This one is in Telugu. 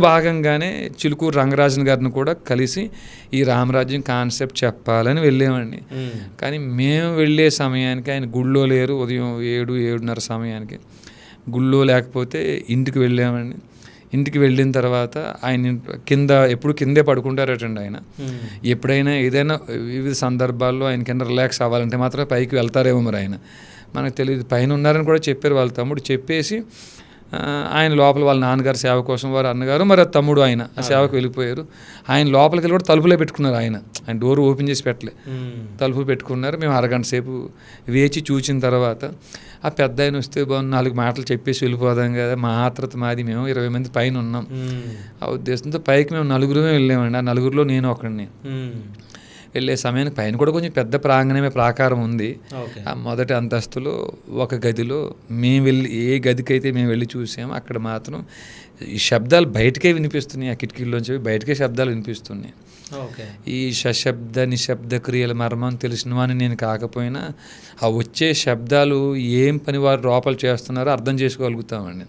భాగంగానే చిలుకూరు రంగరాజన్ గారిని కూడా కలిసి ఈ రామరాజ్యం కాన్సెప్ట్ చెప్పాలని వెళ్ళామండి. కానీ మేము వెళ్ళే సమయానికి ఆయన గుళ్ళో లేరు. ఉదయం 7-7:30 సమయానికి గుళ్ళో లేకపోతే ఇంటికి వెళ్ళామండి. ఇంటికి వెళ్ళిన తర్వాత ఆయన ఎప్పుడు కిందే పడుకుంటారటండి ఆయన. ఎప్పుడైనా ఏదైనా వివిధ సందర్భాల్లో ఆయన కింద రిలాక్స్ అవ్వాలంటే మాత్రం పైకి వెళ్తారేమో మరి ఆయన, మనకు తెలియదు. పైన ఉన్నారని కూడా చెప్పారు వాళ్ళ తమ్ముడు. చెప్పేసి ఆయన లోపల వాళ్ళ నాన్నగారు సేవ కోసం వారు అన్నగారు మరి తమ్ముడు ఆయన ఆ సేవకు వెళ్ళిపోయారు. ఆయన లోపలికి వెళ్ళి కూడా తలుపులే పెట్టుకున్నారు. ఆయన డోర్ ఓపెన్ చేసి పెట్టలే, తలుపు పెట్టుకున్నారు. మేము అరగంట సేపు వేచి చూసిన తర్వాత ఆ పెద్ద ఆయన వస్తే బాగుంది, 4 మాటలు చెప్పేసి వెళ్ళిపోదాం కదా, మా ఆత్రత మాది, మేము 20 మంది పైన ఉన్నాం. ఆ ఉద్దేశంతో పైకి మేము 4 వెళ్ళామండి. ఆ 4 నేను ఒకడిని. వెళ్ళే సమయానికి పైన కూడా కొంచెం పెద్ద ప్రాకారం ఉంది. ఆ మొదటి అంతస్తులో ఒక గదిలో మేము వెళ్ళి, ఏ గదికైతే మేము వెళ్ళి చూసామో అక్కడ మాత్రం ఈ శబ్దాలు బయటకే వినిపిస్తున్నాయి. ఆ కిటికీల్లోంచి బయటకే శబ్దాలు వినిపిస్తున్నాయి. ఈ సశబ్ద నిశ్శబ్ద క్రియల మర్మం తెలిసినవాని నేను కాకపోయినా ఆ వచ్చే శబ్దాలు ఏం పని వారు లోపల చేస్తున్నారో అర్థం చేసుకోగలుగుతామండి.